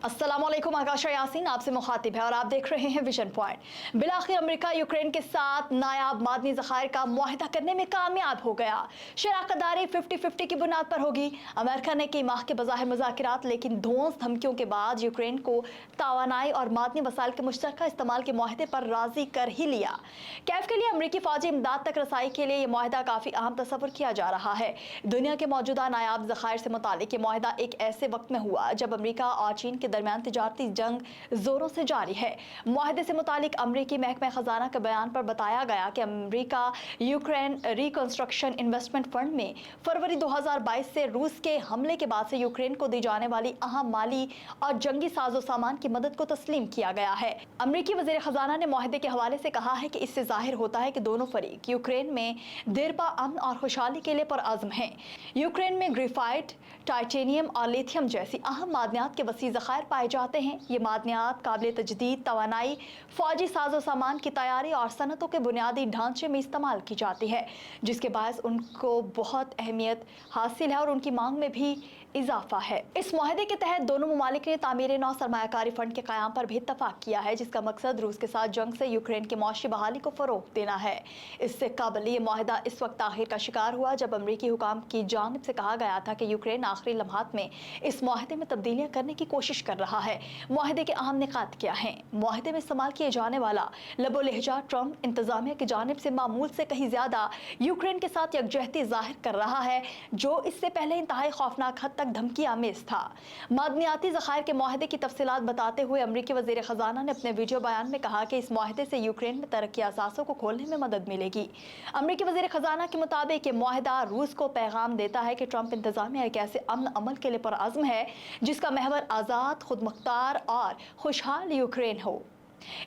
अस्सलाम वालेकुम। आकाशा यासीन आपसे मुखातिब है और आप देख रहे हैं विजन पॉइंट। बिलाखिर अमेरिका यूक्रेन के साथ नायाब मादनी ज़खायर का मुआहदा करने में कामयाब हो गया। शराकतदारी 50-50 की बुनियाद पर होगी। अमेरिका ने कई माह के बज़ाहिर मुज़ाकिरात लेकिन धौंस धमकियों के बाद यूक्रेन को तवानाई और मादनी वसाइल के मुश्तरका इस्तेमाल के मुआहदे पर राजी कर ही लिया। कैफ के लिए अमरीकी फौजी इमदाद तक रसाई के लिए यह मुआहदा काफ़ी अहम तस्वुर किया जा रहा है। दुनिया के मौजूदा नायाब ज़खायर से मुतालिक यह मुआहदा एक ऐसे वक्त में हुआ जब अमरीका और चीन के दरमियान तिजारती जंग जोरों से जारी है। मुआहदे से मुतालिक अमरीकी महकमा खजाना के बयान पर बताया गया कि अमरीका यूक्रेन रिकंस्ट्रक्शन इन्वेस्टमेंट फंड में फरवरी 2022 से रूस के हमले के बाद से यूक्रेन को दी जाने वाली अहम माली और जंगी साजो सामान की मदद को तस्लीम किया गया है। अमरीकी वज़ीर खजाना ने मुआहदे के हवाले से कहा है कि इससे जाहिर होता है कि दोनों फरीक यूक्रेन में देरपा अमन और खुशहाली के लिए पुरअज़्म हैं। यूक्रेन में ग्रेफाइट, टाइटेनियम और लिथियम जैसी अहम मादनियात के वसी ज़खायर पाए जाते हैं। ये मादनियात काबिल तजदीद तवानाई, फौजी साजो सामान की तैयारी और सनतों के बुनियादी ढांचे में इस्तेमाल की जाती है, जिसके बायस उनको बहुत अहमियत हासिल है और उनकी मांग में भी इजाफा है। इस मुआहदे के तहत दोनों ममालिक ने तामीर नौ सरमायाकारी फंड के क़याम पर भी इत्तफाक किया है, जिसका मकसद रूस के साथ जंग से यूक्रेन की मौशी बहाली को फ़रोग़ देना है। इससे कबल ये मुआहदा इस वक्त ताख़ीर का शिकार हुआ जब अमरीकी हुकाम की जानिब से कहा गया था कि यूक्रेन आखिरी लम्हात में इस मुआहदे में तब्दीलियाँ करने की कोशिश कर रहा है। मुआहदे के अहम निकात क्या हैं? मुआहदे में इस्तेमाल किए जाने वाला लबो लहजा ट्रंप इंतजामिया की जानिब से मामूल से कहीं ज़्यादा यूक्रेन के साथ यकजहती ज़ाहिर कर रहा है, जो इससे पहले इंतहाई खौफनाक हद तक धमकी आमेज था। मादनियाती ज़खायर के मुआहदे की तफसीलात बताते हुए अमरीकी वज़ीर ख़जाना ने अपने वीडियो बयान में कहा कि इस मुआहदे से यूक्रेन में तरक्की असासों को खोलने में मदद मिलेगी। अमरीकी वज़ीर ख़जाना के मुताबिक ये मुआहदा रूस को पैगाम देता है कि ट्रंप इंतजामिया एक ऐसे अमन अमल के लिए पुरअज़्म है जिसका महवर आज़ाद, खुदमुख्तार और खुशहाल यूक्रेन हो।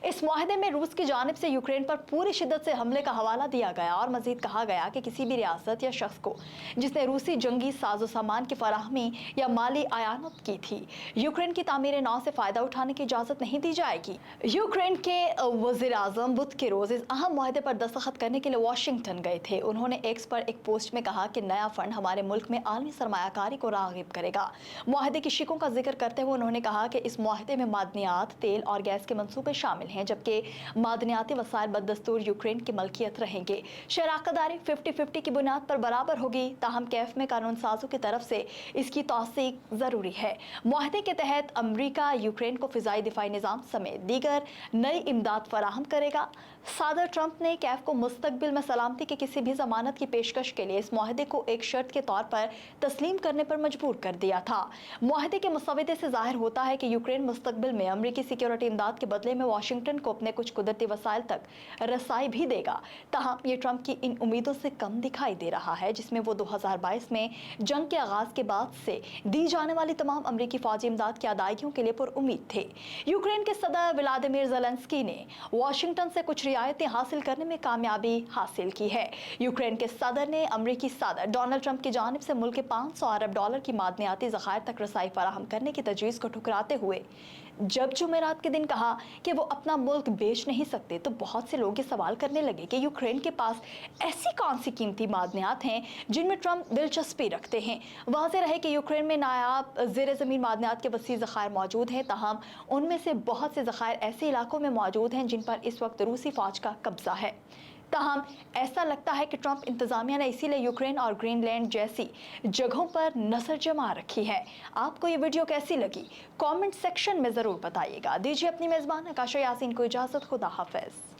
इस मुआहदे में रूस की जानिब से यूक्रेन पर पूरी शिद्दत से हमले का हवाला दिया गया और मजीद कहा गया कि किसी भी रियासत या शख्स को जिसने रूसी जंगी साजो सामान की फराहमी या माली आयानत की थी, यूक्रेन की तामीर नौ से फ़ायदा उठाने की इजाज़त नहीं दी जाएगी। यूक्रेन के वज़ीर आज़म बुध के रोज़ इस अहम मुआहदे पर दस्तखत करने के लिए वाशिंगटन गए थे। उन्होंने एक्स पर एक पोस्ट में कहा कि नया फंड हमारे मुल्क में आलमी सरमायाकारी को राग़िब करेगा। मुआहदे की शिकों का जिक्र करते हुए उन्होंने कहा कि इस मुआहदे में मादनियात, तेल और गैस के मनसूबे शामिल हैं, जबकि मादनियाती वसाइल बदस्तूर यूक्रेन की मलकियत रहेंगे। शराकतदारी 50-50 की बुनियाद पर बराबर होगी, ताहम कैफ में कानून साजों की तरफ से इसकी तौसीक ज़रूरी है। मुआहदे के तहत अमरीका यूक्रेन को फ़िज़ाई दिफाई निज़ाम समेत दीगर नई इमदाद फराहम करेगा। सदर ट्रंप ने कैफ को मुस्तकबिल में सलामती की किसी भी ज़मानत की पेशकश के लिए इस मुआहदे को एक शर्त के तौर पर तस्लीम करने पर मजबूर कर दिया था। मुआहदे के मुसवदे से जाहिर होता है कि यूक्रेन मुस्तकबिल में अमरीकी सिक्योरिटी इमदाद के बदले में वाशिंगटन को अपने कुछ कुदरती वसाइल तक रसाई भी देगा। ताहम ये ट्रंप की इन उम्मीदों से कम दिखाई दे रहा है, जिसमें वो 2022 में जंग के आगाज के बाद से दी जाने वाली तमाम अमरीकी फौजी इमदाद की अदायगियों के लिए पुरुम्मीद थे। यूक्रेन के सदर व्लादिमीर ज़ेलेंस्की ने वाशिंगटन से कुछ रियायतें हासिल करने में कामयाबी हासिल की है। यूक्रेन के सदर ने अमरीकी सदर डोनाल्ड ट्रंप की जानिब से मुल्क के 500 अरब डॉलर की मादनियाती ज़खायर तक रसाई फराहम करने की तजवीज़ को ठुकराते हुए जब जुमेरात के दिन कहा कि वो अपना मुल्क बेच नहीं सकते, तो बहुत से लोग ये सवाल करने लगे कि यूक्रेन के पास ऐसी कौन सी कीमती मादनियात हैं जिनमें ट्रंप दिलचस्पी रखते हैं। वाज़ेह रहे कि यूक्रेन में नायाब ज़ेर ज़मीन मादनियात के वसी ज़खायर मौजूद हैं, ताहम उनमें से बहुत से ज़खायर ऐसे इलाकों में मौजूद हैं जिन पर इस वक्त रूसी फ़ौज का कब्जा है। ताहम ऐसा लगता है कि ट्रंप इंतजामिया ने इसीलिए यूक्रेन और ग्रीनलैंड जैसी जगहों पर नजर जमा रखी है। आपको ये वीडियो कैसी लगी? कमेंट सेक्शन में ज़रूर बताइएगा। दीजिए अपनी मेज़बान आकाशा यासीन को इजाज़त। खुदा हाफ़िज़।